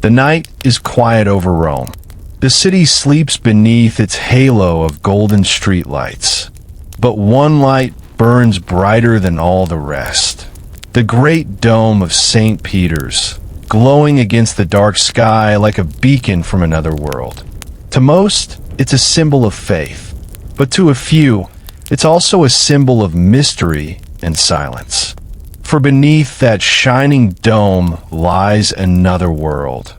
The night is quiet over Rome. The city sleeps beneath its halo of golden streetlights. But one light burns brighter than all the rest. The great dome of St. Peter's, glowing against the dark sky like a beacon from another world. To most, it's a symbol of faith. But to a few, it's also a symbol of mystery and silence. For beneath that shining dome lies another world.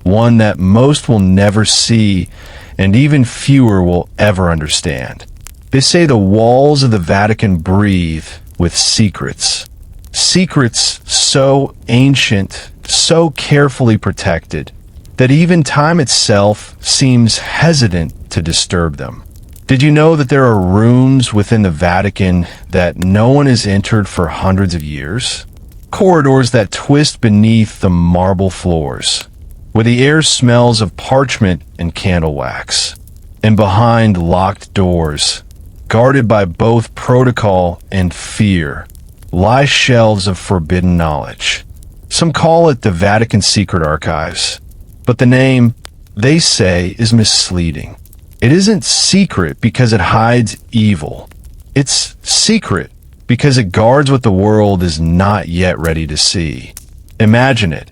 One that most will never see, and even fewer will ever understand. They say the walls of the Vatican breathe with secrets. Secrets so ancient, so carefully protected, that even time itself seems hesitant to disturb them. Did you know that there are rooms within the Vatican that no one has entered for hundreds of years? Corridors that twist beneath the marble floors, where the air smells of parchment and candle wax. And behind locked doors, guarded by both protocol and fear, lie shelves of forbidden knowledge. Some call it the Vatican Secret Archives, but the name, they say, is misleading. It isn't secret because it hides evil. It's secret because it guards what the world is not yet ready to see. Imagine it.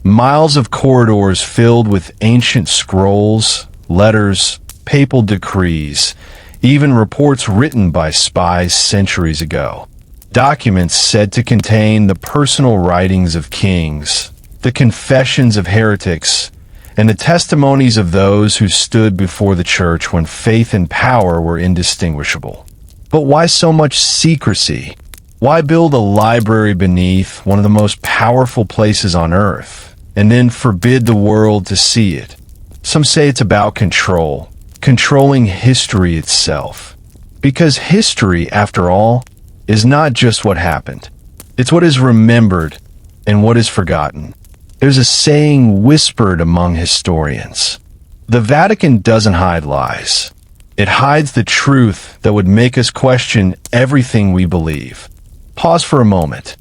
Miles of corridors filled with ancient scrolls, letters, papal decrees, even reports written by spies centuries ago. Documents said to contain the personal writings of kings, the confessions of heretics, and the testimonies of those who stood before the church when faith and power were indistinguishable. But why so much secrecy? Why build a library beneath one of the most powerful places on earth, and then forbid the world to see it? Some say it's about control, controlling history itself. Because history, after all, is not just what happened. It's what is remembered and what is forgotten. There's a saying whispered among historians. The Vatican doesn't hide lies. It hides the truth that would make us question everything we believe. Pause for a moment.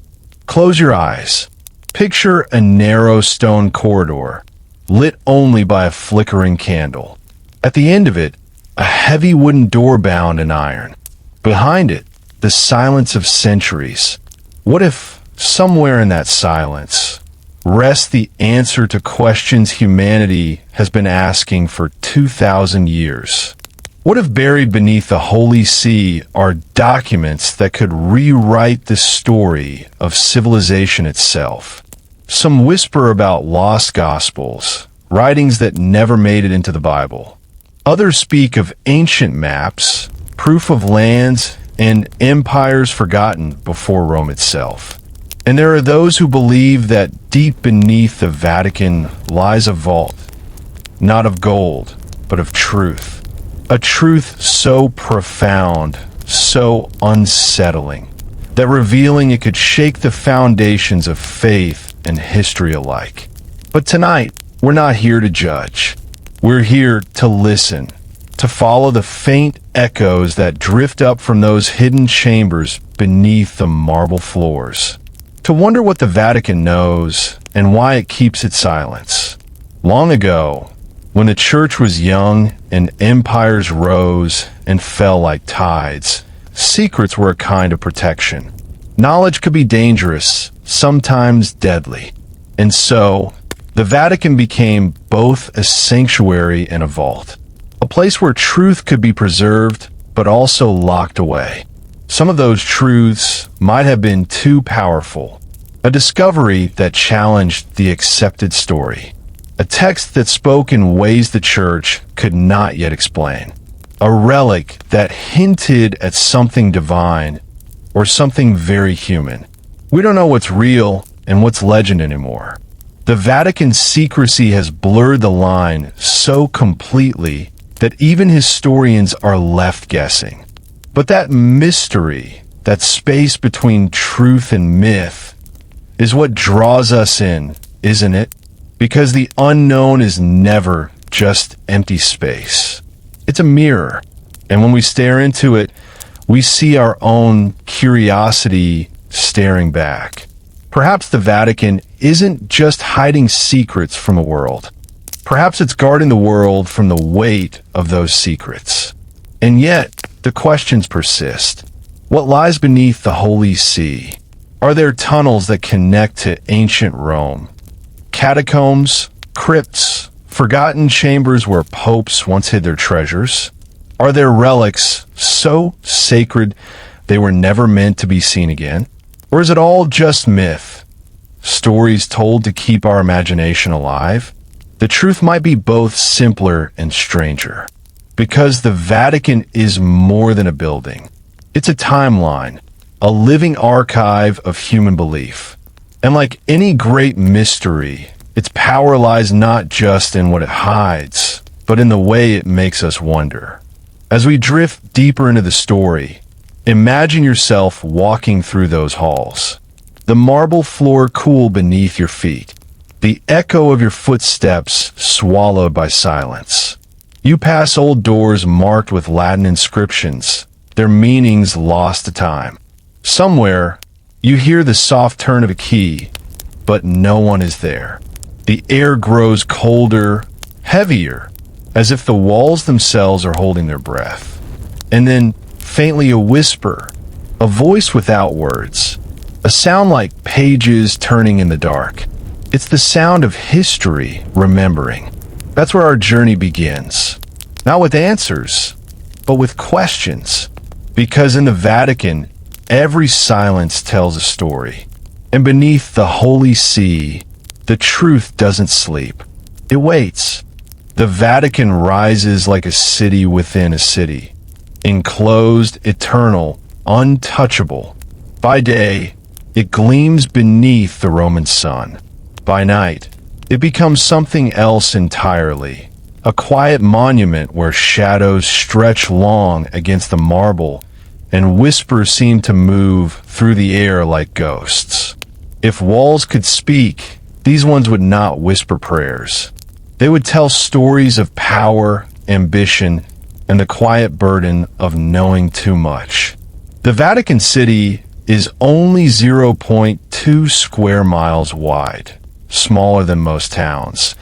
Close your eyes. Picture a narrow stone corridor, lit only by a flickering candle. At the end of it, a heavy wooden door bound in iron. Behind it, the silence of centuries. What if, somewhere in that silence, rests the answer to questions humanity has been asking for 2,000 years? What if buried beneath the Holy See are documents that could rewrite the story of civilization itself? Some whisper about lost gospels, writings that never made it into the Bible. Others speak of ancient maps, proof of lands, and empires forgotten before Rome itself. And there are those who believe that deep beneath the Vatican lies a vault, not of gold, but of truth. A truth so profound, so unsettling, that revealing it could shake the foundations of faith and history alike. But tonight, we're not here to judge. We're here to listen, to follow the faint echoes that drift up from those hidden chambers beneath the marble floors. To wonder what the Vatican knows and why it keeps its silence. Long ago, when the church was young and empires rose and fell like tides, secrets were a kind of protection. Knowledge could be dangerous, sometimes deadly. And so, the Vatican became both a sanctuary and a vault. A place where truth could be preserved, but also locked away. Some of those truths might have been too powerful. A discovery that challenged the accepted story. A text that spoke in ways the church could not yet explain. A relic that hinted at something divine or something very human. We don't know what's real and what's legend anymore. The Vatican's secrecy has blurred the line so completely that even historians are left guessing. But that mystery, that space between truth and myth, is what draws us in, isn't it? Because the unknown is never just empty space. It's a mirror, and when we stare into it, we see our own curiosity staring back. Perhaps the Vatican isn't just hiding secrets from the world. Perhaps it's guarding the world from the weight of those secrets. And yet, the questions persist. What lies beneath the Holy See? Are there tunnels that connect to ancient Rome? Catacombs, crypts, forgotten chambers where popes once hid their treasures? Are there relics so sacred they were never meant to be seen again? Or is it all just myth? Stories told to keep our imagination alive? The truth might be both simpler and stranger. Because the Vatican is more than a building. It's a timeline, a living archive of human belief. And like any great mystery, its power lies not just in what it hides, but in the way it makes us wonder. As we drift deeper into the story, imagine yourself walking through those halls. The marble floor cool beneath your feet. The echo of your footsteps swallowed by silence. You pass old doors marked with Latin inscriptions, their meanings lost to time. Somewhere, you hear the soft turn of a key, but no one is there. The air grows colder, heavier, as if the walls themselves are holding their breath. And then, faintly a whisper, a voice without words, a sound like pages turning in the dark. It's the sound of history remembering. That's where our journey begins. Not with answers, but with questions. Because in the Vatican, every silence tells a story. And beneath the Holy See, the truth doesn't sleep. It waits. The Vatican rises like a city within a city. Enclosed, eternal, untouchable. By day, it gleams beneath the Roman sun. By night, it becomes something else entirely, a quiet monument where shadows stretch long against the marble and whispers seem to move through the air like ghosts. If walls could speak, these ones would not whisper prayers. They would tell stories of power, ambition, and the quiet burden of knowing too much. The Vatican City is only 0.2 square miles wide. Smaller than most towns.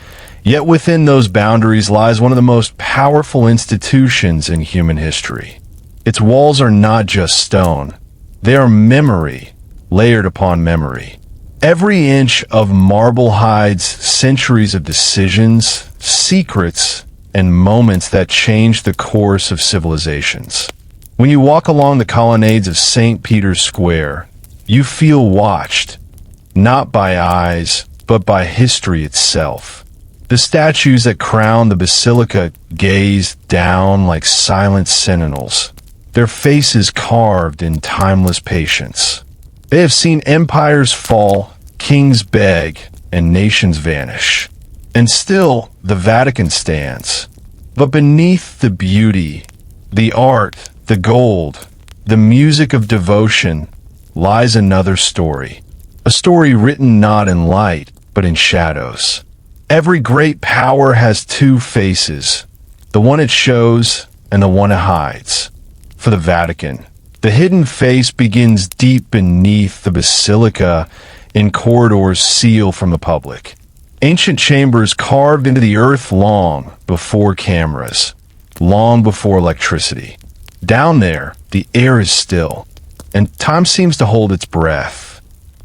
Yet within those boundaries lies one of the most powerful institutions in human history. Its walls are not just stone. They are memory, layered upon memory. Every inch of marble hides centuries of decisions, secrets, and moments that changed the course of civilizations. When you walk along the colonnades of St. Peter's Square, you feel watched, not by eyes, but by history itself. The statues that crown the basilica gaze down like silent sentinels, their faces carved in timeless patience. They have seen empires fall, kings beg, and nations vanish. And still, the Vatican stands. But beneath the beauty, the art, the gold, the music of devotion, lies another story. A story written not in light, but in shadows. Every great power has two faces, the one it shows and the one it hides. For the Vatican, the hidden face begins deep beneath the basilica in corridors sealed from the public. Ancient chambers carved into the earth long before cameras, long before electricity. Down there, the air is still, and time seems to hold its breath.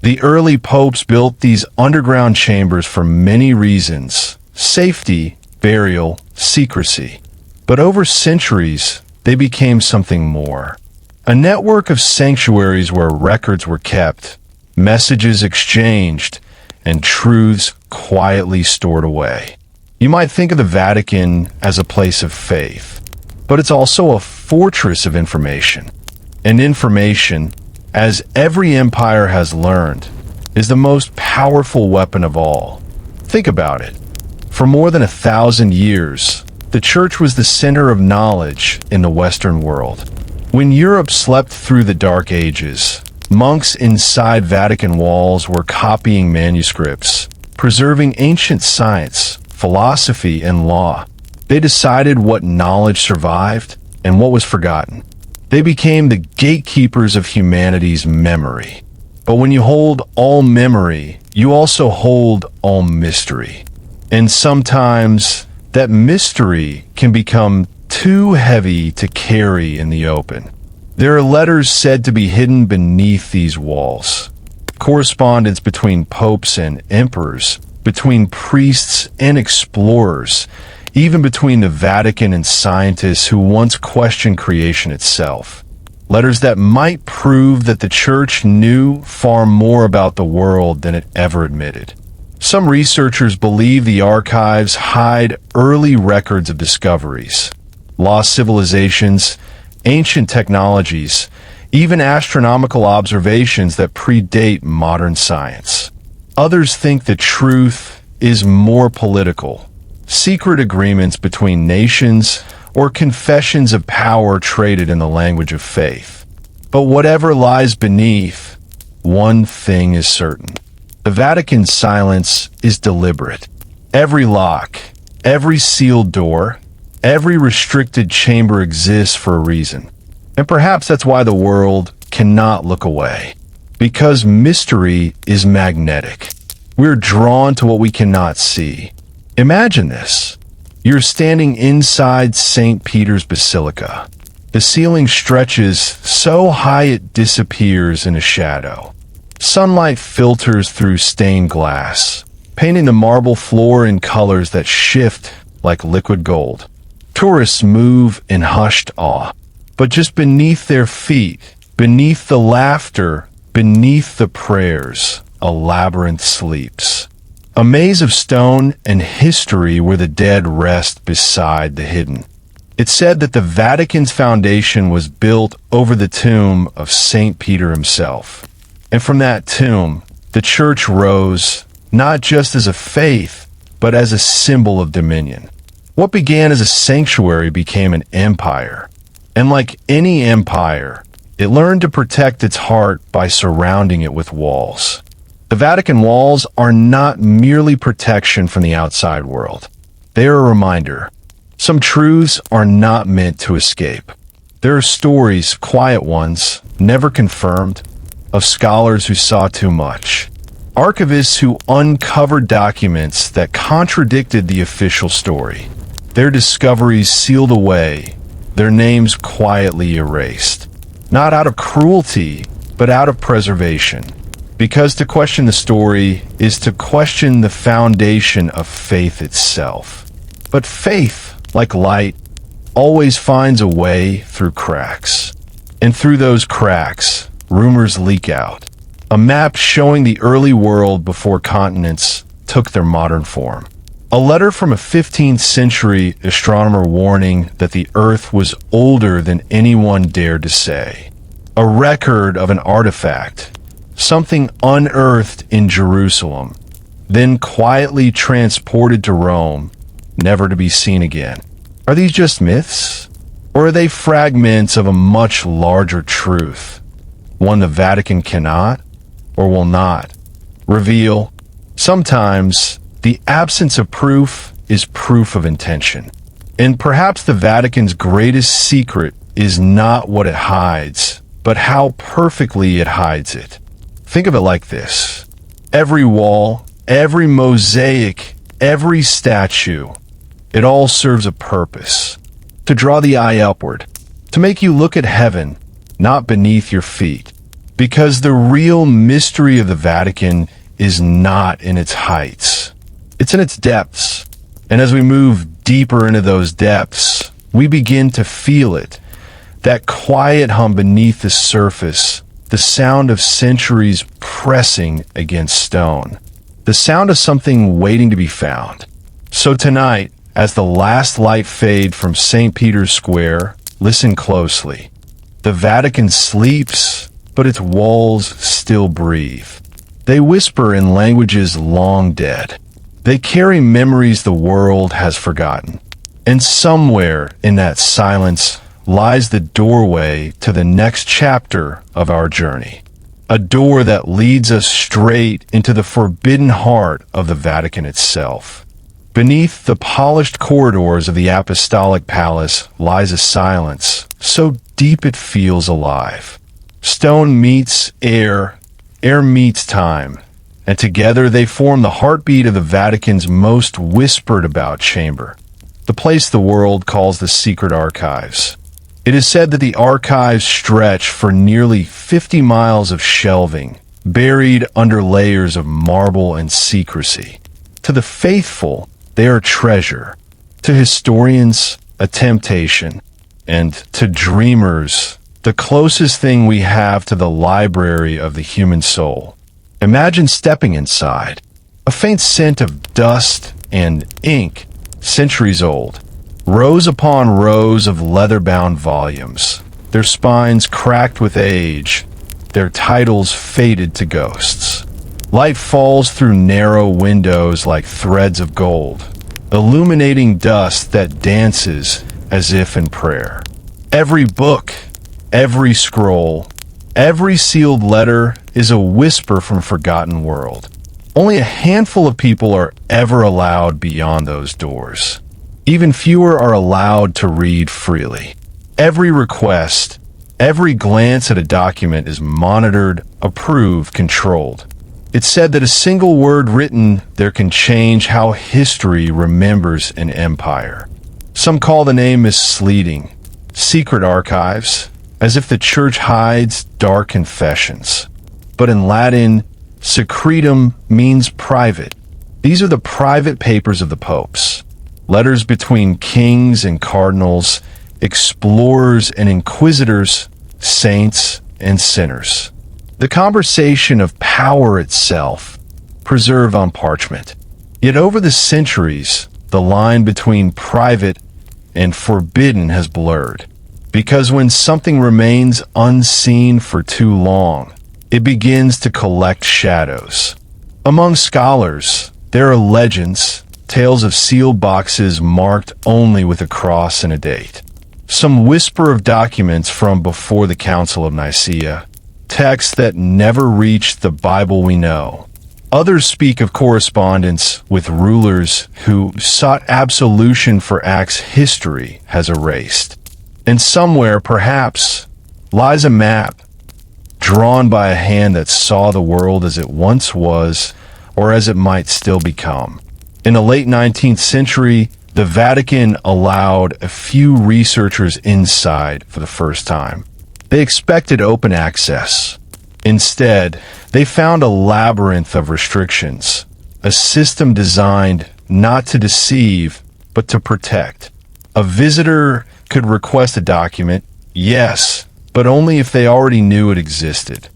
The early popes built these underground chambers for many reasons: safety, burial, secrecy. But over centuries, they became something more. A network of sanctuaries where records were kept, messages exchanged, and truths quietly stored away. You might think of the Vatican as a place of faith, but it's also a fortress of information. And information, as every empire has learned, is the most powerful weapon of all. Think about it. For more than 1,000 years, the Church was the center of knowledge in the Western world. When Europe slept through the Dark Ages, monks inside Vatican walls were copying manuscripts, preserving ancient science, philosophy, and law. They decided what knowledge survived and what was forgotten. They became the gatekeepers of humanity's memory. But when you hold all memory you also hold all mystery. And sometimes that mystery can become too heavy to carry in the open. There are letters said to be hidden beneath these walls. Correspondence between popes and emperors, between priests and explorers, even between the Vatican and scientists who once questioned creation itself. Letters that might prove that the Church knew far more about the world than it ever admitted. Some researchers believe the archives hide early records of discoveries, lost civilizations, ancient technologies, even astronomical observations that predate modern science. Others think the truth is more political. Secret agreements between nations, or confessions of power traded in the language of faith. But whatever lies beneath, one thing is certain. The Vatican's silence is deliberate. Every lock, every sealed door, every restricted chamber exists for a reason. And perhaps that's why the world cannot look away. Because mystery is magnetic. We're drawn to what we cannot see. Imagine this. You're standing inside St. Peter's Basilica. The ceiling stretches so high it disappears in a shadow. Sunlight filters through stained glass, painting the marble floor in colors that shift like liquid gold. Tourists move in hushed awe. But just beneath their feet, beneath the laughter, beneath the prayers, a labyrinth sleeps. A maze of stone and history where the dead rest beside the hidden. It's said that the Vatican's foundation was built over the tomb of St. Peter himself. And from that tomb, the Church rose, not just as a faith, but as a symbol of dominion. What began as a sanctuary became an empire. And like any empire, it learned to protect its heart by surrounding it with walls. The Vatican walls are not merely protection from the outside world. They are a reminder. Some truths are not meant to escape. There are stories, quiet ones, never confirmed, of scholars who saw too much. Archivists who uncovered documents that contradicted the official story. Their discoveries sealed away, their names quietly erased. Not out of cruelty, but out of preservation. Because to question the story is to question the foundation of faith itself. But faith, like light, always finds a way through cracks. And through those cracks, rumors leak out. A map showing the early world before continents took their modern form. A letter from a 15th century astronomer warning that the Earth was older than anyone dared to say. A record of an artifact, something unearthed in Jerusalem, then quietly transported to Rome, never to be seen again. Are these just myths? Or are they fragments of a much larger truth? One the Vatican cannot, or will not, reveal. Sometimes, the absence of proof is proof of intention. And perhaps the Vatican's greatest secret is not what it hides, but how perfectly it hides it. Think of it like this. Every wall, every mosaic, every statue, it all serves a purpose. To draw the eye upward, to make you look at heaven, not beneath your feet. Because the real mystery of the Vatican is not in its heights. It's in its depths. And as we move deeper into those depths, we begin to feel it. That quiet hum beneath the surface, the sound of centuries pressing against stone. The sound of something waiting to be found. So tonight, as the last light fades from St. Peter's Square, listen closely. The Vatican sleeps, but its walls still breathe. They whisper in languages long dead. They carry memories the world has forgotten. And somewhere in that silence lies the doorway to the next chapter of our journey. A door that leads us straight into the forbidden heart of the Vatican itself. Beneath the polished corridors of the Apostolic Palace lies a silence so deep it feels alive. Stone meets air, air meets time, and together they form the heartbeat of the Vatican's most whispered about chamber, the place the world calls the Secret Archives. It is said that the archives stretch for nearly 50 miles of shelving, buried under layers of marble and secrecy. To the faithful, they are a treasure. To historians, a temptation. And to dreamers, the closest thing we have to the library of the human soul. Imagine stepping inside. A faint scent of dust and ink, centuries old. Rows upon rows of leather-bound volumes, their spines cracked with age, their titles faded to ghosts. Light falls through narrow windows like threads of gold, illuminating dust that dances as if in prayer. Every book, every scroll, every sealed letter is a whisper from a forgotten world. Only a handful of people are ever allowed beyond those doors. Even fewer are allowed to read freely. Every request, every glance at a document is monitored, approved, controlled. It's said that a single word written there can change how history remembers an empire. Some call the name misleading, secret archives, as if the church hides dark confessions. But in Latin, secretum means private. These are the private papers of the popes. Letters between kings and cardinals, explorers and inquisitors, saints and sinners. The conversation of power itself, preserved on parchment. Yet over the centuries, the line between private and forbidden has blurred. Because when something remains unseen for too long, it begins to collect shadows. Among scholars, there are legends, tales of sealed boxes marked only with a cross and a date. Some whisper of documents from before the Council of Nicaea, texts that never reached the Bible we know. Others speak of correspondence with rulers who sought absolution for acts history has erased. And somewhere, perhaps, lies a map, drawn by a hand that saw the world as it once was, or as it might still become. In the late 19th century, the Vatican allowed a few researchers inside for the first time. They expected open access. Instead, they found a labyrinth of restrictions, a system designed not to deceive, but to protect. A visitor could request a document, yes, but only if they already knew it existed.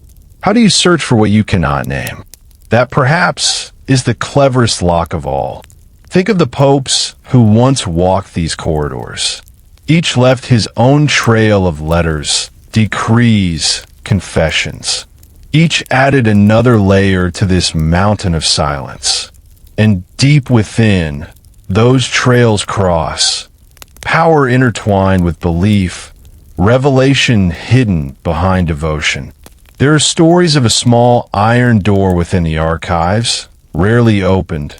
How do you search for what you cannot name? That perhaps is the cleverest lock of all. Think of the popes who once walked these corridors. Each left his own trail of letters, decrees, confessions. Each added another layer to this mountain of silence. And deep within, those trails cross. Power intertwined with belief, revelation hidden behind devotion. There are stories of a small iron door within the archives, rarely opened,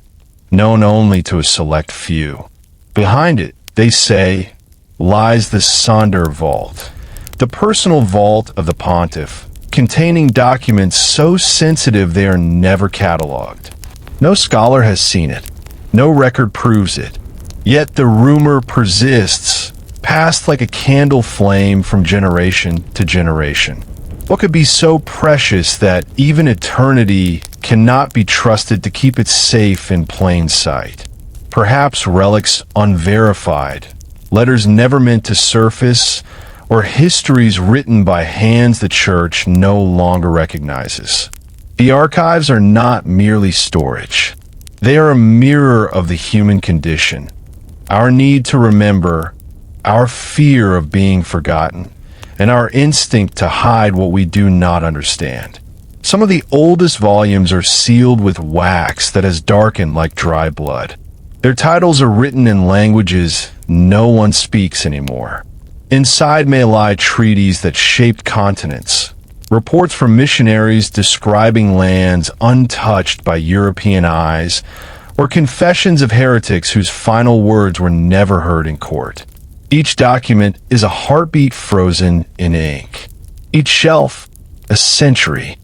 known only to a select few. Behind it, they say, lies the Sonder Vault, the personal vault of the pontiff, containing documents so sensitive they are never catalogued. No scholar has seen it. No record proves it. Yet the rumor persists, passed like a candle flame from generation to generation. What could be so precious that even eternity cannot be trusted to keep it safe in plain sight? Perhaps relics unverified, letters never meant to surface, or histories written by hands the church no longer recognizes. The archives are not merely storage. They are a mirror of the human condition, our need to remember, our fear of being forgotten, and our instinct to hide what we do not understand. Some of the oldest volumes are sealed with wax that has darkened like dry blood. Their titles are written in languages no one speaks anymore. Inside may lie treaties that shaped continents, reports from missionaries describing lands untouched by European eyes, or confessions of heretics whose final words were never heard in court. Each document is a heartbeat frozen in ink. Each shelf, a century.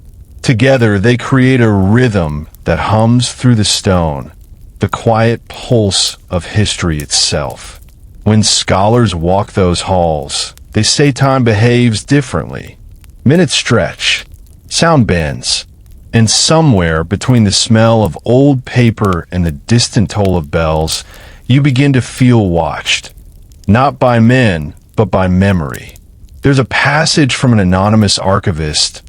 Together, they create a rhythm that hums through the stone, the quiet pulse of history itself. When scholars walk those halls, they say time behaves differently. Minutes stretch, sound bends, and somewhere between the smell of old paper and the distant toll of bells, you begin to feel watched. Not by men, but by memory. There's a passage from an anonymous archivist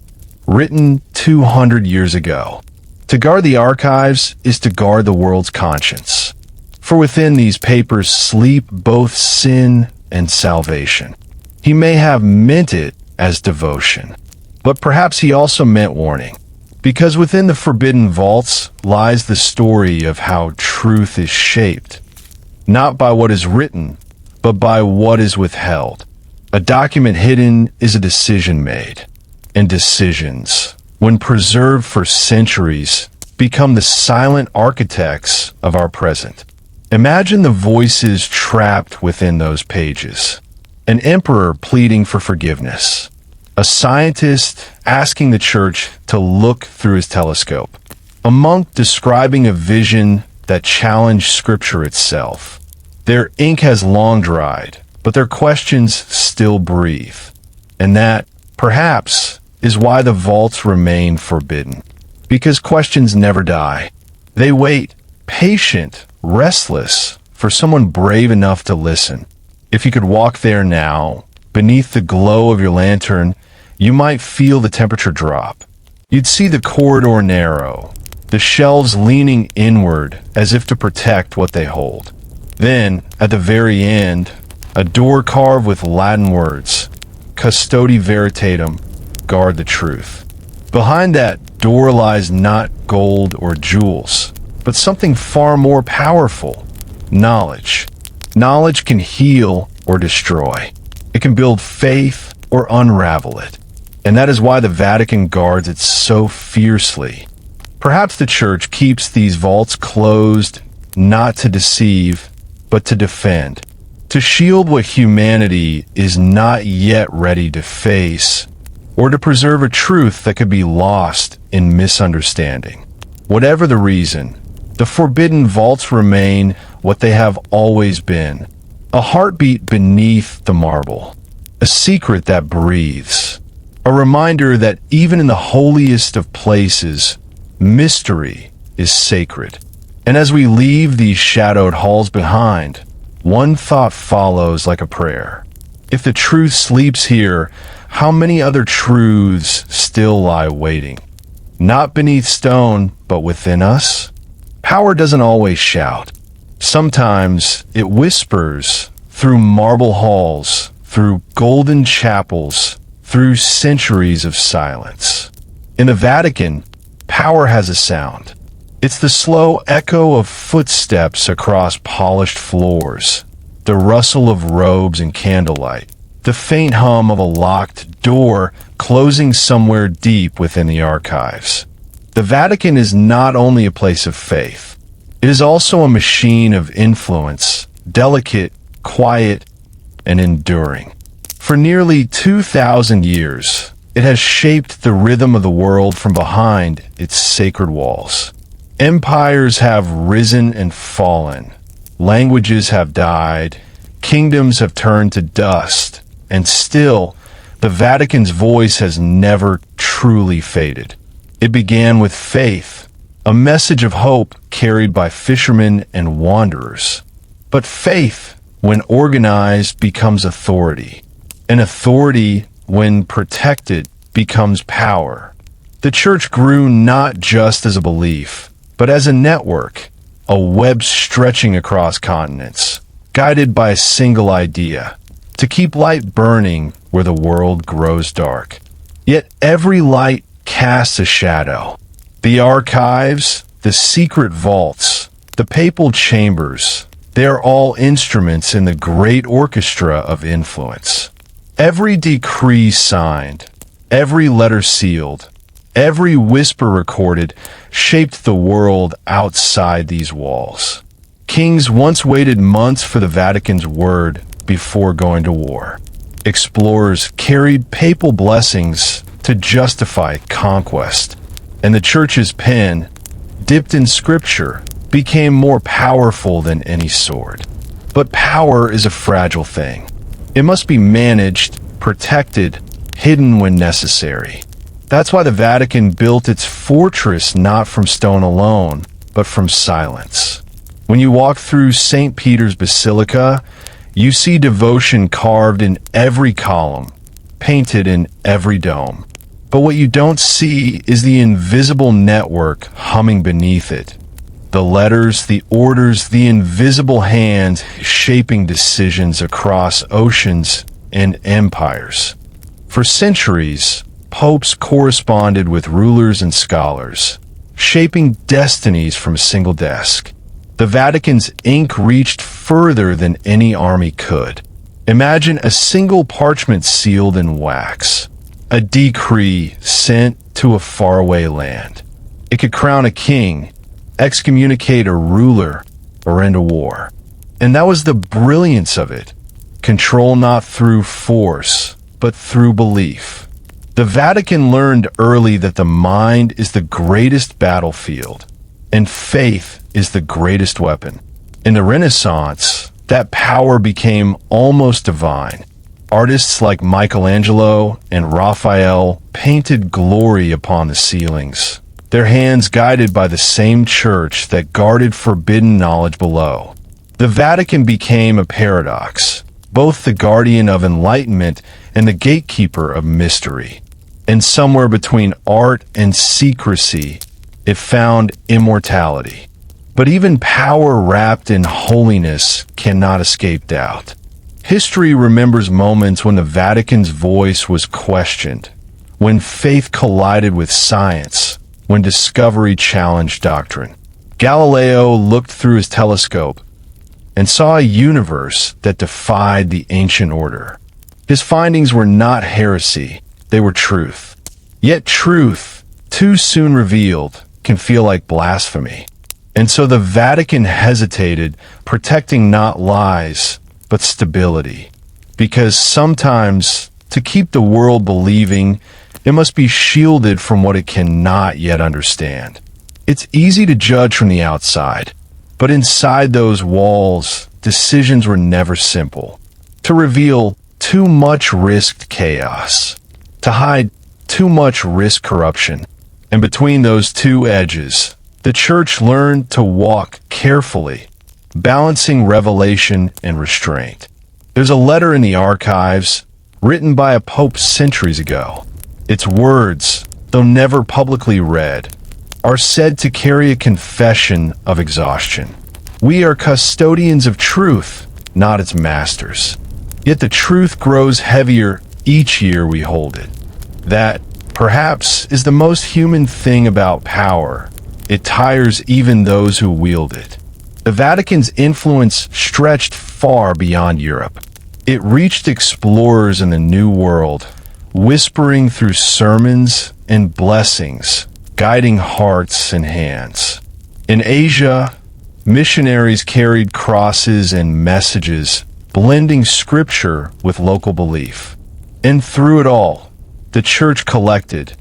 written 200 years ago. To guard the archives is to guard the world's conscience. For within these papers sleep both sin and salvation. He may have meant it as devotion, but perhaps he also meant warning. Because within the forbidden vaults lies the story of how truth is shaped, not by what is written, but by what is withheld. A document hidden is a decision made, and decisions, when preserved for centuries, become the silent architects of our present. Imagine the voices trapped within those pages. An emperor pleading for forgiveness. A scientist asking the church to look through his telescope. A monk describing a vision that challenged scripture itself. Their ink has long dried, but their questions still breathe. And that, perhaps, is why the vaults remain forbidden. Because questions never die. They wait, patient, restless, for someone brave enough to listen. If you could walk there now, beneath the glow of your lantern, you might feel the temperature drop. You'd see the corridor narrow, the shelves leaning inward as if to protect what they hold. Then, at the very end, a door carved with Latin words, Custodi Veritatem, guard the truth. Behind that door lies not gold or jewels, but something far more powerful, knowledge. Knowledge can heal or destroy. It can build faith or unravel it. And that is why the Vatican guards it so fiercely. Perhaps the Church keeps these vaults closed not to deceive, but to defend. To shield what humanity is not yet ready to face, or to preserve a truth that could be lost in misunderstanding. Whatever the reason, the forbidden vaults remain what they have always been. A heartbeat beneath the marble. A secret that breathes. A reminder that even in the holiest of places, mystery is sacred. And as we leave these shadowed halls behind, one thought follows like a prayer. If the truth sleeps here, how many other truths still lie waiting? Not beneath stone, but within us? Power doesn't always shout. Sometimes it whispers through marble halls, through golden chapels, through centuries of silence. In the Vatican, power has a sound. It's the slow echo of footsteps across polished floors, the rustle of robes in candlelight, the faint hum of a locked door closing somewhere deep within the archives. The Vatican is not only a place of faith, it is also a machine of influence, delicate, quiet, and enduring. For nearly 2,000 years, it has shaped the rhythm of the world from behind its sacred walls. Empires have risen and fallen, languages have died, kingdoms have turned to dust, and still, the Vatican's voice has never truly faded. It began with faith, a message of hope carried by fishermen and wanderers. But faith, when organized, becomes authority. And authority, when protected, becomes power. The Church grew not just as a belief, but as a network, a web stretching across continents, guided by a single idea, to keep light burning where the world grows dark. Yet every light casts a shadow. The archives, the secret vaults, the papal chambers, they are all instruments in the great orchestra of influence. Every decree signed, every letter sealed, every whisper recorded shaped the world outside these walls. Kings once waited months for the Vatican's word before going to war. Explorers carried papal blessings to justify conquest. and the church's pen, dipped in scripture, became more powerful than any sword. But power is a fragile thing. It must be managed, protected, hidden when necessary. That's why the Vatican built its fortress not from stone alone, but from silence. When you walk through St. Peter's Basilica, you see devotion carved in every column, painted in every dome. But what you don't see is the invisible network humming beneath it. The letters, the orders, the invisible hands shaping decisions across oceans and empires. For centuries, popes corresponded with rulers and scholars, shaping destinies from a single desk. The Vatican's ink reached further than any army could. Imagine a single parchment sealed in wax, a decree sent to a faraway land. It could crown a king, excommunicate a ruler, or end a war. And that was the brilliance of it. Control not through force, but through belief. The Vatican learned early that the mind is the greatest battlefield, and faith is the greatest weapon. In the Renaissance, that power became almost divine. Artists like Michelangelo and Raphael painted glory upon the ceilings, their hands guided by the same church that guarded forbidden knowledge below. The Vatican became a paradox, both the guardian of enlightenment and the gatekeeper of mystery. And somewhere between art and secrecy, it found immortality. But even power wrapped in holiness cannot escape doubt. History remembers moments when the Vatican's voice was questioned, when faith collided with science, when discovery challenged doctrine. Galileo looked through his telescope and saw a universe that defied the ancient order. His findings were not heresy, they were truth. Yet truth, too soon revealed, can feel like blasphemy. And so the Vatican hesitated, protecting not lies, but stability. Because sometimes, to keep the world believing, it must be shielded from what it cannot yet understand. It's easy to judge from the outside, but inside those walls, decisions were never simple. To reveal too much risked chaos. To hide too much risked corruption. And between those two edges, the Church learned to walk carefully, balancing revelation and restraint. There's a letter in the archives, written by a pope centuries ago. Its words, though never publicly read, are said to carry a confession of exhaustion. We are custodians of truth, not its masters. Yet the truth grows heavier each year we hold it. That, perhaps, is the most human thing about power. It tires even those who wield it. The Vatican's influence stretched far beyond Europe. It reached explorers in the New World, whispering through sermons and blessings, guiding hearts and hands. In Asia, missionaries carried crosses and messages, blending scripture with local belief. And through it all, the Church collected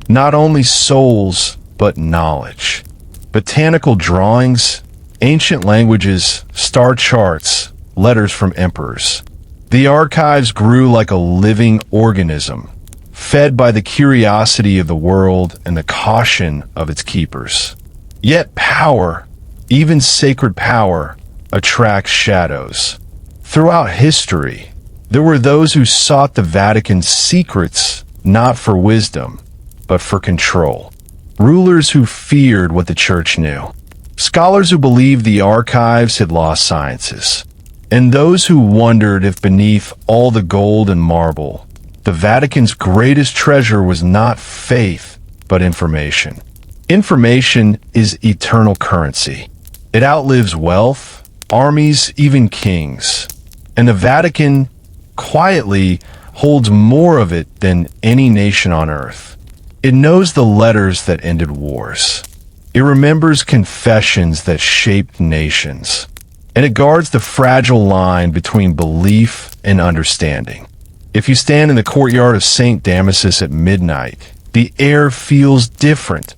not only souls, but knowledge. Botanical drawings, ancient languages, star charts, letters from emperors. The archives grew like a living organism, fed by the curiosity of the world and the caution of its keepers. Yet power, even sacred power, attracts shadows. Throughout history, there were those who sought the Vatican secrets not for wisdom, but for control. Rulers who feared what the Church knew. Scholars who believed the archives had lost sciences. And those who wondered if beneath all the gold and marble, the Vatican's greatest treasure was not faith, but information. Information is eternal currency. It outlives wealth, armies, even kings. And the Vatican quietly holds more of it than any nation on earth. It knows the letters that ended wars. It remembers confessions that shaped nations. And it guards the fragile line between belief and understanding. If you stand in the courtyard of St. Damasus at midnight, the air feels different,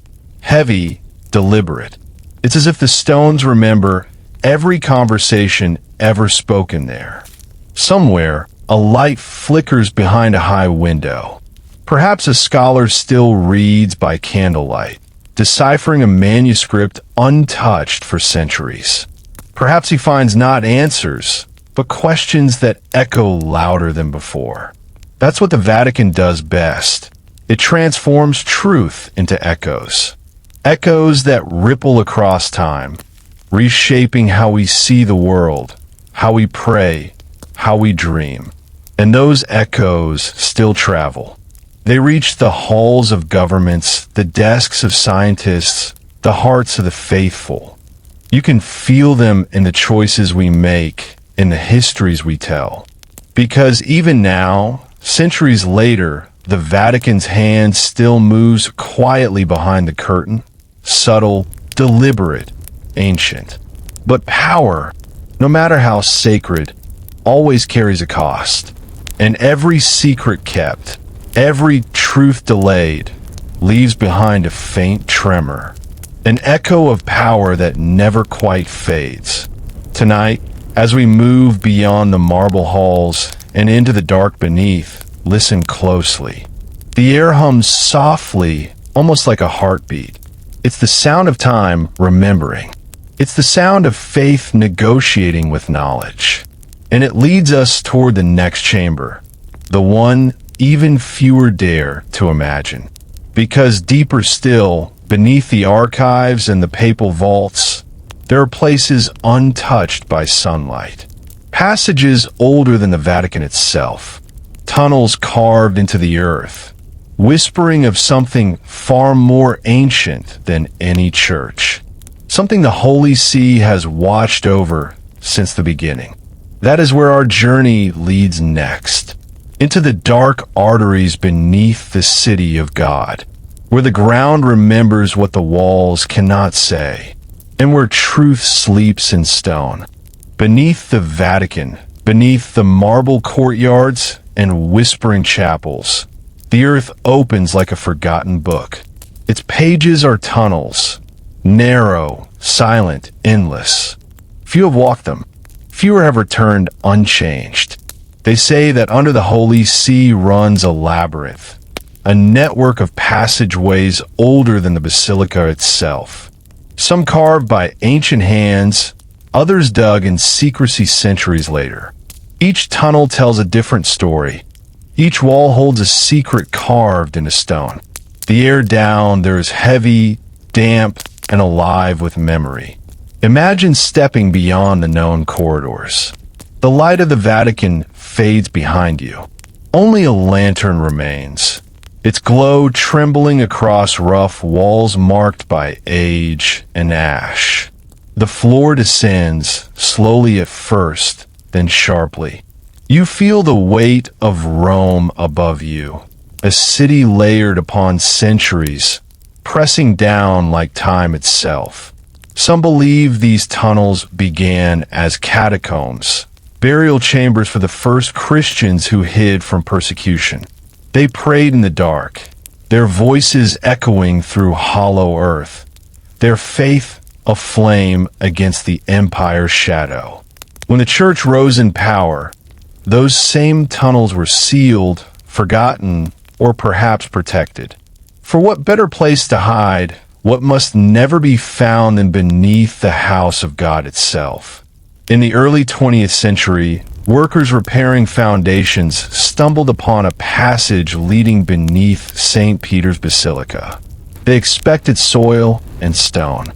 heavy, deliberate. It's as if the stones remember every conversation ever spoken there. Somewhere, a light flickers behind a high window. Perhaps a scholar still reads by candlelight, deciphering a manuscript untouched for centuries. Perhaps he finds not answers, but questions that echo louder than before. That's what the Vatican does best. It transforms truth into echoes. Echoes that ripple across time, reshaping how we see the world, how we pray, how we dream. And those echoes still travel. They reach the halls of governments, the desks of scientists, the hearts of the faithful. You can feel them in the choices we make, in the histories we tell. Because even now, centuries later, the Vatican's hand still moves quietly behind the curtain, subtle, deliberate, ancient. But power, no matter how sacred, always carries a cost. And every secret kept, every truth delayed, leaves behind a faint tremor, an echo of power that never quite fades. Tonight, as we move beyond the marble halls and into the dark beneath, listen closely. The air hums softly, almost like a heartbeat. It's the sound of time remembering. It's the sound of faith negotiating with knowledge. And it leads us toward the next chamber, the one even fewer dare to imagine. Because deeper still, beneath the archives and the papal vaults, there are places untouched by sunlight. Passages older than the Vatican itself. Tunnels carved into the earth, whispering of something far more ancient than any church. Something the Holy See has watched over since the beginning. That is where our journey leads next. Into the dark arteries beneath the city of God, where the ground remembers what the walls cannot say, and where truth sleeps in stone. Beneath the Vatican, beneath the marble courtyards and whispering chapels, the earth opens like a forgotten book. Its pages are tunnels, narrow, silent, endless. Few have walked them. Fewer have returned unchanged. They say that under the Holy See runs a labyrinth, a network of passageways older than the basilica itself. Some carved by ancient hands, others dug in secrecy centuries later. Each tunnel tells a different story. Each wall holds a secret carved into stone. The air down there is heavy, damp, and alive with memory. Imagine stepping beyond the known corridors. The light of the Vatican fades behind you. Only a lantern remains, its glow trembling across rough walls marked by age and ash. The floor descends, slowly at first, then sharply. You feel the weight of Rome above you, a city layered upon centuries, pressing down like time itself. Some believe these tunnels began as catacombs, burial chambers for the first Christians who hid from persecution. They prayed in the dark, their voices echoing through hollow earth, their faith aflame against the empire's shadow. When the church rose in power, those same tunnels were sealed, forgotten, or perhaps protected. For what better place to hide what must never be found than beneath the house of God itself? In the early 20th century, workers repairing foundations stumbled upon a passage leading beneath St. Peter's Basilica. They expected soil and stone.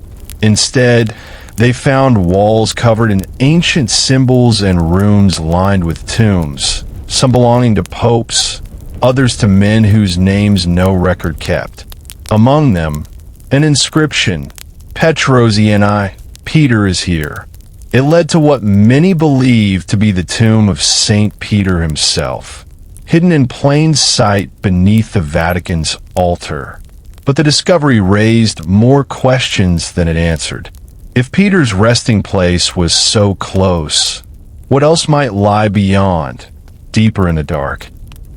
Instead, they found walls covered in ancient symbols and rooms lined with tombs, some belonging to popes, others to men whose names no record kept. Among them, an inscription, Petrosiani, Peter is here. It led to what many believe to be the tomb of St. Peter himself, hidden in plain sight beneath the Vatican's altar. But the discovery raised more questions than it answered. If Peter's resting place was so close, what else might lie beyond, deeper in the dark?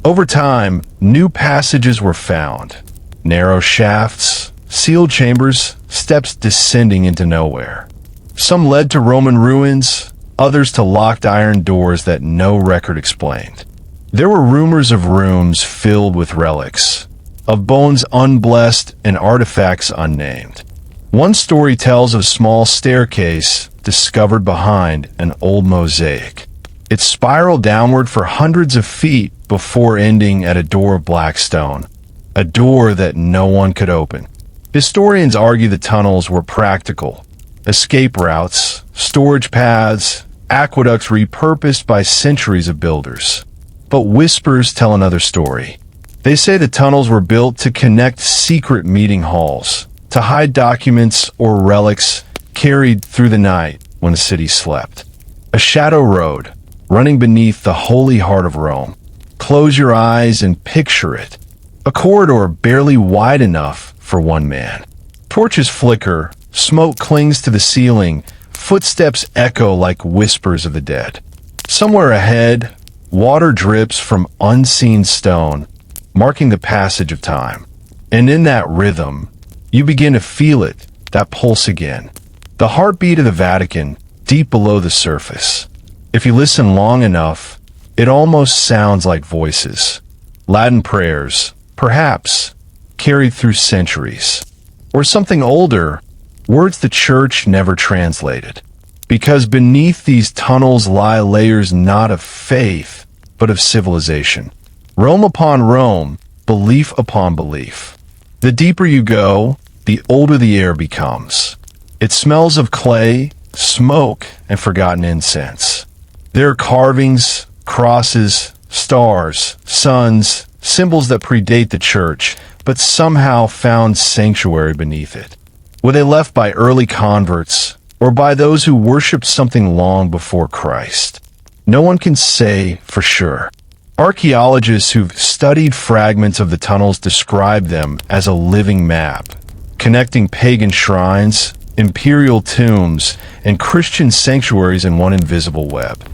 Over time, new passages were found, narrow shafts, sealed chambers, steps descending into nowhere. Some led to Roman ruins, others to locked iron doors that no record explained. There were rumors of rooms filled with relics, of bones unblessed and artifacts unnamed. One story tells of a small staircase discovered behind an old mosaic. It spiraled downward for hundreds of feet before ending at a door of black stone, a door that no one could open. Historians argue the tunnels were practical, escape routes, storage paths, aqueducts repurposed by centuries of builders. But whispers tell another story. They say the tunnels were built to connect secret meeting halls, to hide documents or relics carried through the night when the city slept. A shadow road running beneath the holy heart of Rome. Close your eyes and picture it. A corridor barely wide enough for one man. Torches flicker, smoke clings to the ceiling, footsteps echo like whispers of the dead. Somewhere ahead, water drips from unseen stone, marking the passage of time. And in that rhythm, you begin to feel it, that pulse again. The heartbeat of the Vatican, deep below the surface. If you listen long enough, it almost sounds like voices. Latin prayers, perhaps, carried through centuries. Or something older, words the church never translated. Because beneath these tunnels lie layers not of faith, but of civilization. Rome upon Rome, belief upon belief. The deeper you go, the older the air becomes. It smells of clay, smoke, and forgotten incense. There are carvings, crosses, stars, suns, symbols that predate the church, but somehow found sanctuary beneath it. Were they left by early converts, or by those who worshipped something long before Christ? No one can say for sure. Archaeologists who've studied fragments of the tunnels describe them as a living map, connecting pagan shrines, imperial tombs, and Christian sanctuaries in one invisible web.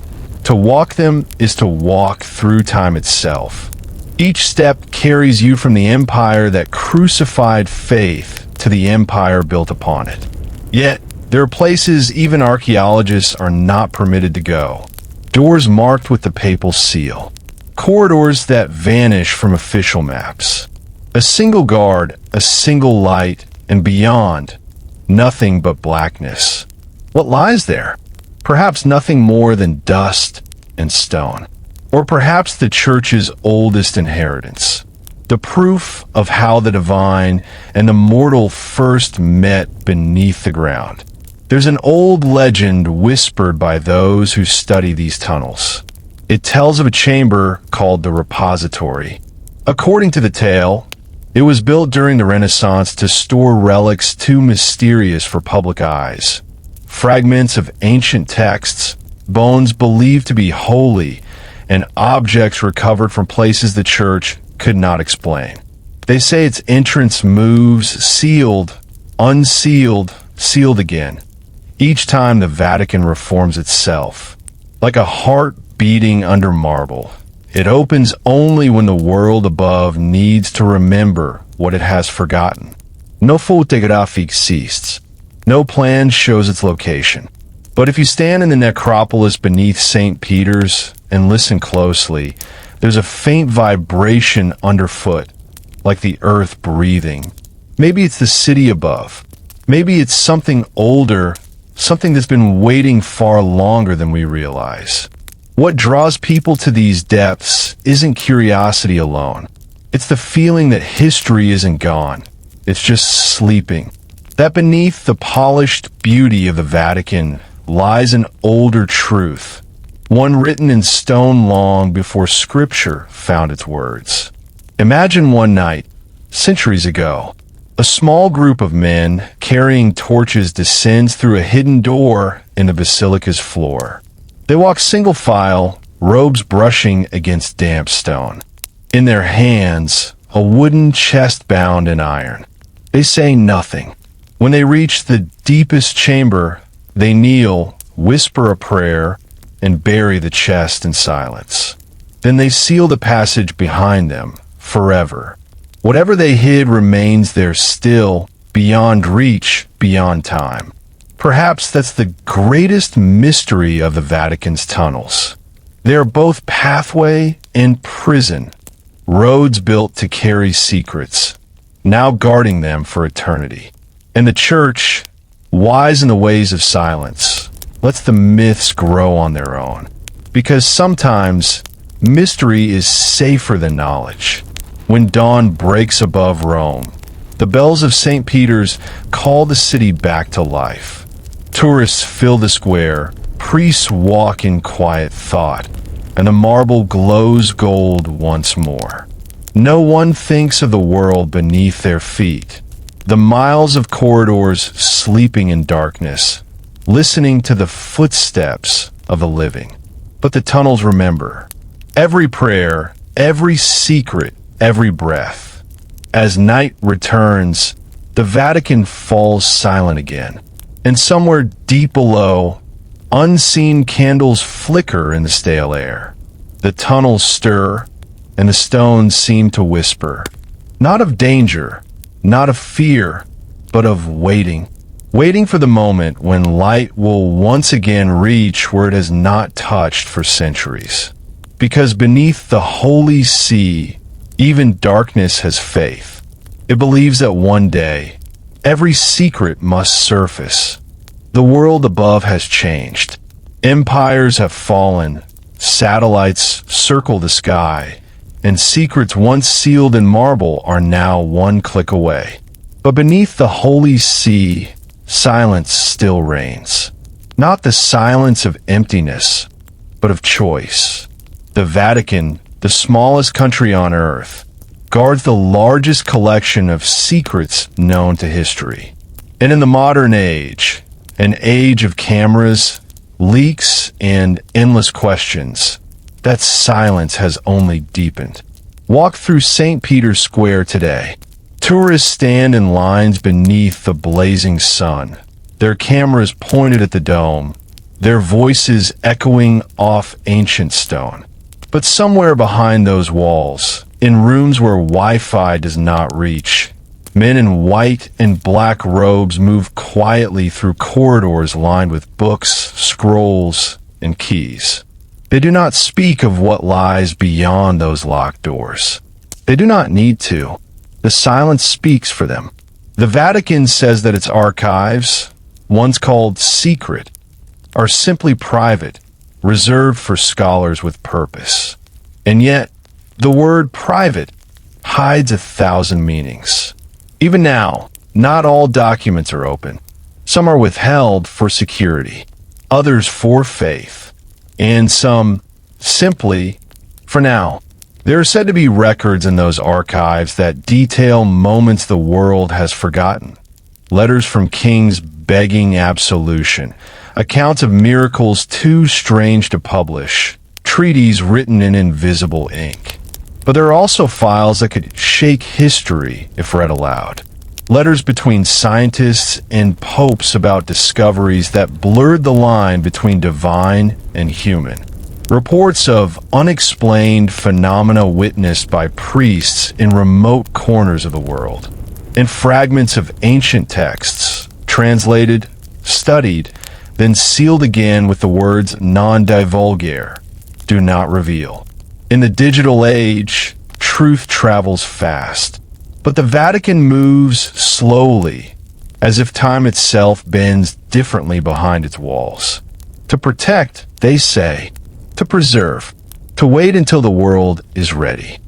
To walk them is to walk through time itself. Each step carries you from the empire that crucified faith to the empire built upon it. Yet, there are places even archaeologists are not permitted to go. Doors marked with the papal seal. Corridors that vanish from official maps. A single guard, a single light, and beyond, nothing but blackness. What lies there? Perhaps nothing more than dust and stone. Or perhaps the church's oldest inheritance. The proof of how the divine and the mortal first met beneath the ground. There's an old legend whispered by those who study these tunnels. It tells of a chamber called the repository. According to the tale, it was built during the Renaissance to store relics too mysterious for public eyes. Fragments of ancient texts, bones believed to be holy, and objects recovered from places the church could not explain. They say its entrance moves, sealed, unsealed, sealed again. Each time the Vatican reforms itself. Like a heart beating under marble. It opens only when the world above needs to remember what it has forgotten. No photographic ceases. No plan shows its location. But if you stand in the necropolis beneath St. Peter's and listen closely, there's a faint vibration underfoot, like the earth breathing. Maybe it's the city above. Maybe it's something older, something that's been waiting far longer than we realize. What draws people to these depths isn't curiosity alone. It's the feeling that history isn't gone. It's just sleeping. That beneath the polished beauty of the Vatican lies an older truth, one written in stone long before Scripture found its words. Imagine one night, centuries ago, a small group of men carrying torches descends through a hidden door in the basilica's floor. They walk single file, robes brushing against damp stone. In their hands, a wooden chest bound in iron. They say nothing. When they reach the deepest chamber, they kneel, whisper a prayer, and bury the chest in silence. Then they seal the passage behind them, forever. Whatever they hid remains there still, beyond reach, beyond time. Perhaps that's the greatest mystery of the Vatican's tunnels. They are both pathway and prison, roads built to carry secrets, now guarding them for eternity. And the Church, wise in the ways of silence, lets the myths grow on their own. Because sometimes mystery is safer than knowledge. When dawn breaks above Rome, the bells of St. Peter's call the city back to life. Tourists fill the square, priests walk in quiet thought, and the marble glows gold once more. No one thinks of the world beneath their feet, the miles of corridors sleeping in darkness, listening to the footsteps of the living. But the tunnels remember every prayer, every secret, every breath. As night returns, the Vatican falls silent again. And somewhere deep below, unseen candles flicker in the stale air. The tunnels stir, and the stones seem to whisper, not of danger, not of fear, but of waiting. Waiting for the moment when light will once again reach where it has not touched for centuries. Because beneath the holy sea, even darkness has faith. It believes that one day, every secret must surface. The world above has changed. Empires have fallen, satellites circle the sky, and secrets once sealed in marble are now one click away. But beneath the holy sea, silence still reigns. Not the silence of emptiness, but of choice. The Vatican, the smallest country on earth, guards the largest collection of secrets known to history. And in the modern age, an age of cameras, leaks, and endless questions, that silence has only deepened. Walk through St. Peter's Square today. Tourists stand in lines beneath the blazing sun, their cameras pointed at the dome, their voices echoing off ancient stone. But somewhere behind those walls, in rooms where Wi-Fi does not reach, men in white and black robes move quietly through corridors lined with books, scrolls, and keys. They do not speak of what lies beyond those locked doors. They do not need to. The silence speaks for them. The Vatican says that its archives, once called secret, are simply private, reserved for scholars with purpose. And yet, the word private hides 1,000 meanings. Even now, not all documents are open. Some are withheld for security, others for faith, and some simply for now. There are said to be records in those archives that detail moments the world has forgotten. Letters from kings begging absolution, accounts of miracles too strange to publish, treaties written in invisible ink. But there are also files that could shake history if read aloud. Letters between scientists and popes about discoveries that blurred the line between divine and human. Reports of unexplained phenomena witnessed by priests in remote corners of the world. And fragments of ancient texts, translated, studied, then sealed again with the words non divulgare, do not reveal. In the digital age, truth travels fast, but the Vatican moves slowly, as if time itself bends differently behind its walls. To protect, they say, to preserve, to wait until the world is ready.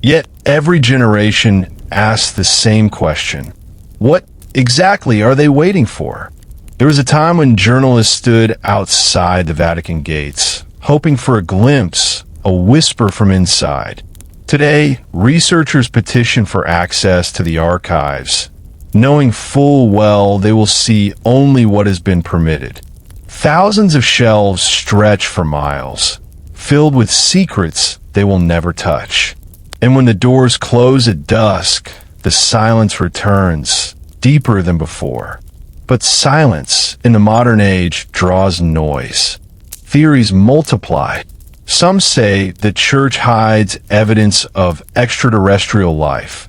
Yet every generation asks the same question. What exactly are they waiting for? There was a time when journalists stood outside the Vatican gates, hoping for a glimpse, a whisper from inside. Today, researchers petition for access to the archives, knowing full well they will see only what has been permitted. Thousands of shelves stretch for miles, filled with secrets they will never touch. And when the doors close at dusk, the silence returns, deeper than before. But silence in the modern age draws noise. Theories multiply. Some say the Church hides evidence of extraterrestrial life,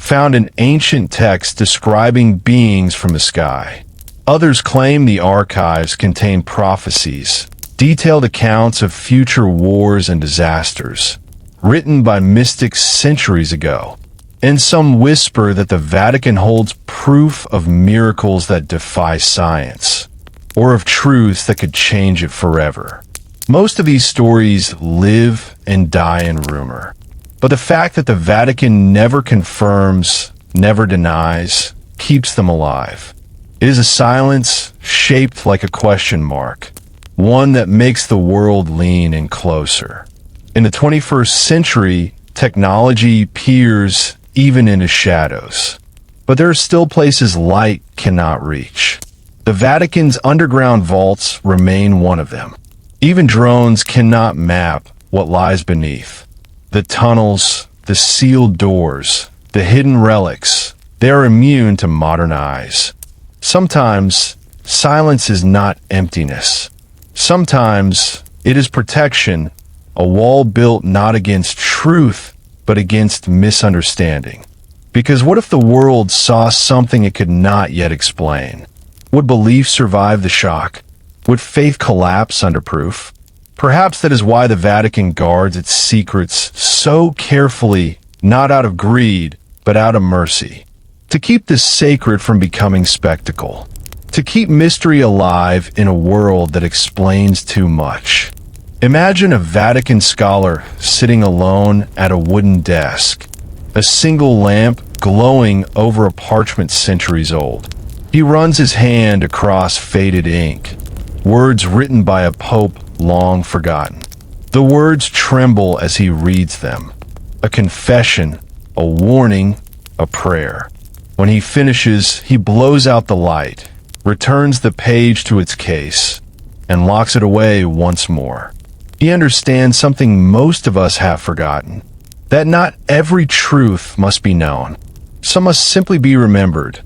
found an ancient text describing beings from the sky. Others claim the archives contain prophecies, detailed accounts of future wars and disasters, written by mystics centuries ago. And some whisper that the Vatican holds proof of miracles that defy science, or of truths that could change it forever. Most of these stories live and die in rumor, but the fact that the Vatican never confirms, never denies, keeps them alive. It is a silence shaped like a question mark, one that makes the world lean in closer. In the 21st century, technology peers even into shadows. But there are still places light cannot reach. The Vatican's underground vaults remain one of them. Even drones cannot map what lies beneath. The tunnels, the sealed doors, the hidden relics, they are immune to modern eyes. Sometimes, silence is not emptiness. Sometimes, it is protection, a wall built not against truth, but against misunderstanding. Because what if the world saw something it could not yet explain? Would belief survive the shock? Would faith collapse under proof? Perhaps that is why the Vatican guards its secrets so carefully, not out of greed, but out of mercy. To keep this sacred from becoming spectacle. To keep mystery alive in a world that explains too much. Imagine a Vatican scholar sitting alone at a wooden desk, a single lamp glowing over a parchment centuries old. He runs his hand across faded ink, words written by a pope long forgotten. The words tremble as he reads them, a confession, a warning, a prayer. When he finishes, he blows out the light, returns the page to its case, and locks it away once more. He understands something most of us have forgotten, that not every truth must be known. Some must simply be remembered,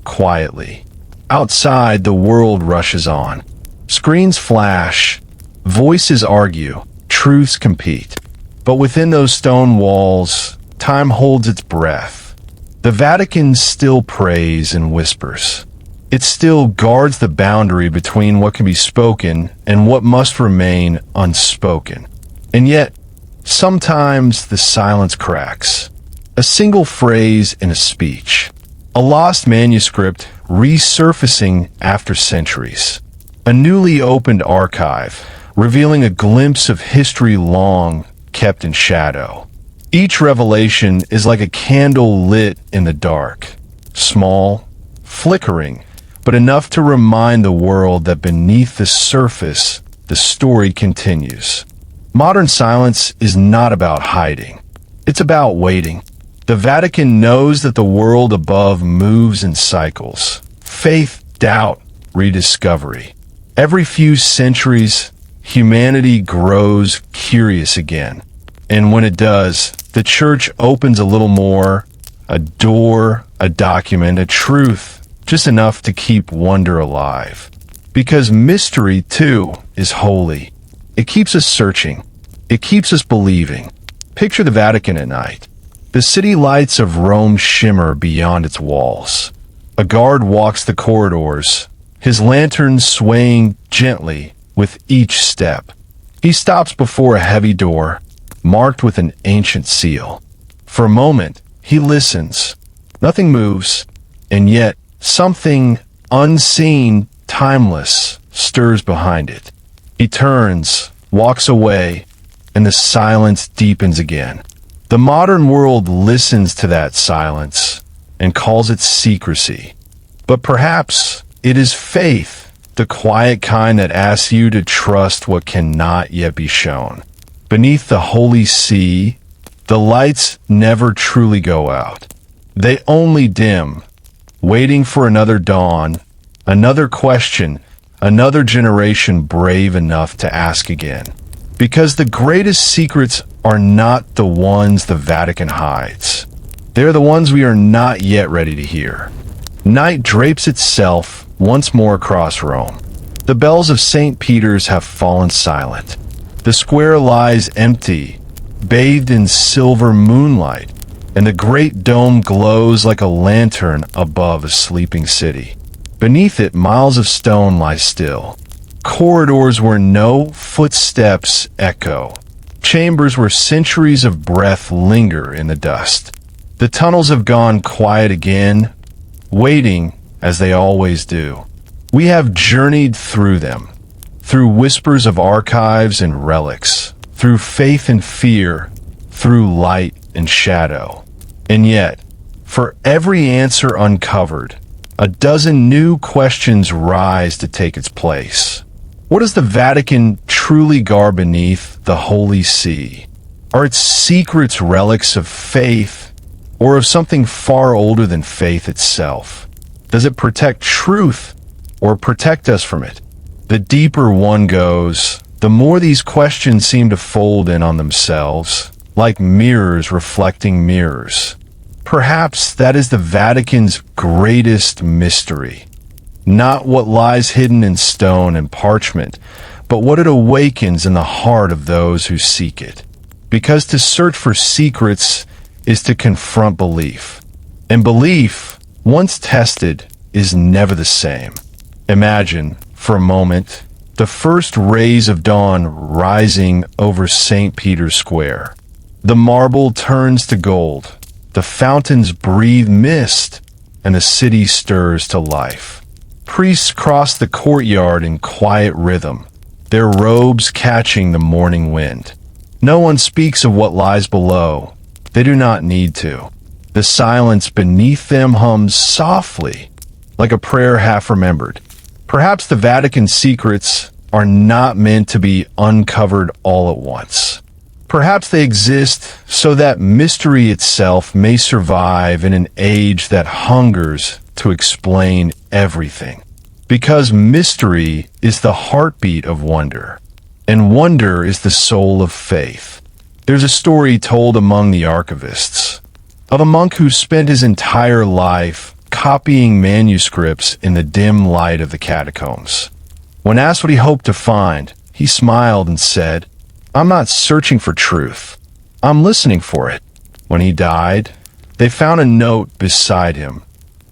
quietly. Outside, the world rushes on. Screens flash, voices argue, truths compete. But within those stone walls, time holds its breath. The Vatican still prays and whispers. It still guards the boundary between what can be spoken and what must remain unspoken. And yet, sometimes the silence cracks. A single phrase in a speech. A lost manuscript resurfacing after centuries. A newly opened archive, revealing a glimpse of history long kept in shadow. Each revelation is like a candle lit in the dark. Small, flickering, but enough to remind the world that beneath the surface, the story continues. Modern silence is not about hiding. It's about waiting. The Vatican knows that the world above moves in cycles. Faith, doubt, rediscovery. Every few centuries, humanity grows curious again. And when it does, the Church opens a little more, a door, a document, a truth, just enough to keep wonder alive. Because mystery, too, is holy. It keeps us searching. It keeps us believing. Picture the Vatican at night. The city lights of Rome shimmer beyond its walls. A guard walks the corridors, his lantern swaying gently with each step. He stops before a heavy door, marked with an ancient seal. For a moment, he listens. Nothing moves, and yet something unseen, timeless, stirs behind it. He turns, walks away, and the silence deepens again. The modern world listens to that silence and calls it secrecy. But perhaps it is faith, the quiet kind that asks you to trust what cannot yet be shown. Beneath the holy sea, the lights never truly go out. They only dim, waiting for another dawn, another question, another generation brave enough to ask again. Because the greatest secrets are not the ones the Vatican hides. They're the ones we are not yet ready to hear. Night drapes itself once more across Rome. The bells of St. Peter's have fallen silent. The square lies empty, bathed in silver moonlight. and the great dome glows like a lantern above a sleeping city. Beneath it, miles of stone lie still. Corridors where no footsteps echo. Chambers where centuries of breath linger in the dust. The tunnels have gone quiet again, waiting as they always do. We have journeyed through them, through whispers of archives and relics, through faith and fear, through light and shadow. And yet, for every answer uncovered, a dozen new questions rise to take its place. What does the Vatican truly guard beneath the Holy See? Are its secrets relics of faith, or of something far older than faith itself? Does it protect truth, or protect us from it? The deeper one goes, the more these questions seem to fold in on themselves, like mirrors reflecting mirrors. Perhaps that is the Vatican's greatest mystery. Not what lies hidden in stone and parchment, but what it awakens in the heart of those who seek it. Because to search for secrets is to confront belief. And belief, once tested, is never the same. Imagine, for a moment, the first rays of dawn rising over St. Peter's Square. The marble turns to gold, the fountains breathe mist, and the city stirs to life. Priests cross the courtyard in quiet rhythm, their robes catching the morning wind. No one speaks of what lies below. They do not need to. The silence beneath them hums softly, like a prayer half remembered. Perhaps the Vatican secrets are not meant to be uncovered all at once. Perhaps they exist so that mystery itself may survive in an age that hungers to explain everything. Because mystery is the heartbeat of wonder, and wonder is the soul of faith. There's a story told among the archivists of a monk who spent his entire life copying manuscripts in the dim light of the catacombs. When asked what he hoped to find, he smiled and said, "I'm not searching for truth. I'm listening for it." When he died, they found a note beside him.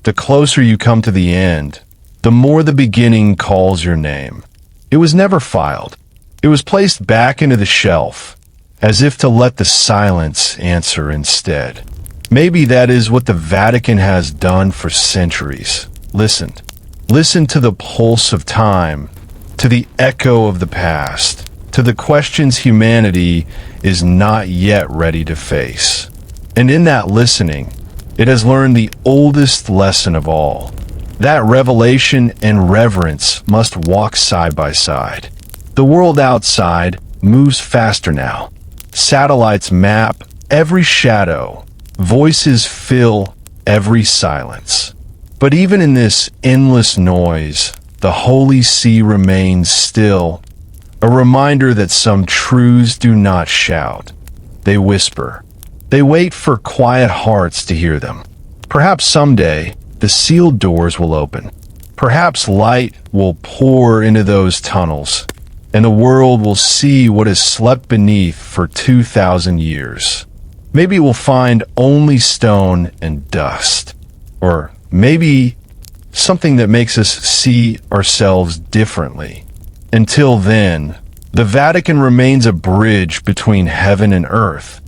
The closer you come to the end, the more the beginning calls your name. It was never filed. It was placed back into the shelf, as if to let the silence answer instead. Maybe that is what the Vatican has done for centuries. Listened. Listened to the pulse of time, to the echo of the past, to the questions humanity is not yet ready to face. And in that listening, it has learned the oldest lesson of all. That revelation and reverence must walk side by side. The world outside moves faster now. Satellites map every shadow. Voices fill every silence. But even in this endless noise, the Holy See remains still, a reminder that some truths do not shout. They whisper. They wait for quiet hearts to hear them. Perhaps someday, the sealed doors will open. Perhaps light will pour into those tunnels, and the world will see what has slept beneath for 2,000 years. Maybe we'll find only stone and dust. Or maybe something that makes us see ourselves differently. Until then, the Vatican remains a bridge between heaven and earth,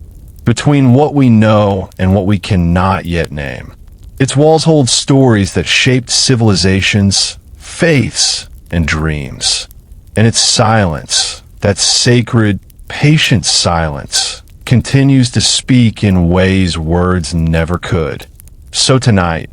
between what we know and what we cannot yet name. Its walls hold stories that shaped civilizations, faiths, and dreams. And its silence, that sacred, patient silence, continues to speak in ways words never could. So tonight,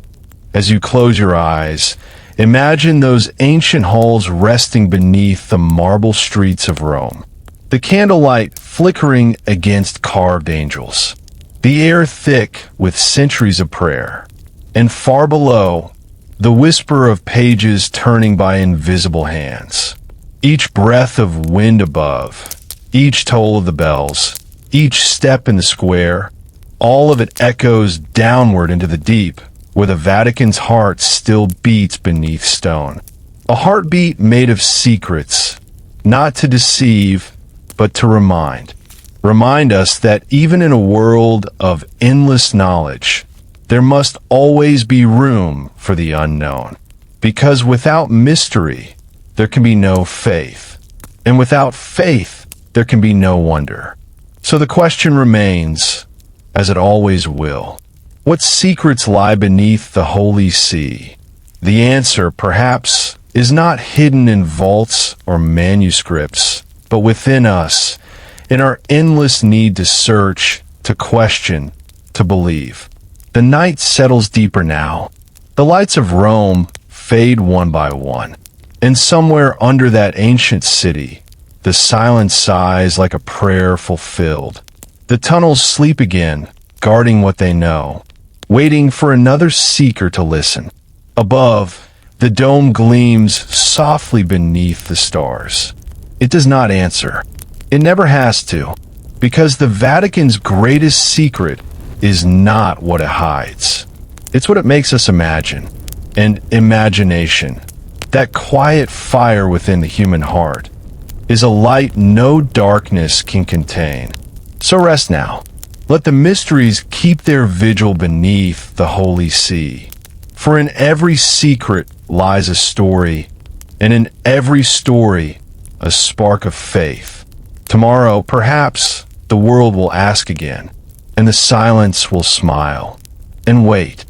as you close your eyes, imagine those ancient halls resting beneath the marble streets of Rome. The candlelight flickering against carved angels. The air thick with centuries of prayer. And far below, the whisper of pages turning by invisible hands. Each breath of wind above, each toll of the bells, each step in the square, all of it echoes downward into the deep, where the Vatican's heart still beats beneath stone. A heartbeat made of secrets, not to deceive, but to remind. remind us that even in a world of endless knowledge, there must always be room for the unknown. Because without mystery, there can be no faith. And without faith, there can be no wonder. So the question remains, as it always will, what secrets lie beneath the Holy See? The answer, perhaps, is not hidden in vaults or manuscripts, but within us, in our endless need to search, to question, to believe. The night settles deeper now. The lights of Rome fade one by one. And somewhere under that ancient city, the silence sighs like a prayer fulfilled. The tunnels sleep again, guarding what they know, waiting for another seeker to listen. Above, the dome gleams softly beneath the stars. It does not answer. It never has to, because the Vatican's greatest secret is not what it hides. It's what it makes us imagine. And imagination, that quiet fire within the human heart, is a light no darkness can contain. So rest now. Let the mysteries keep their vigil beneath the Holy See. For in every secret lies a story, and in every story a spark of faith. Tomorrow, perhaps, the world will ask again, and the silence will smile. And wait,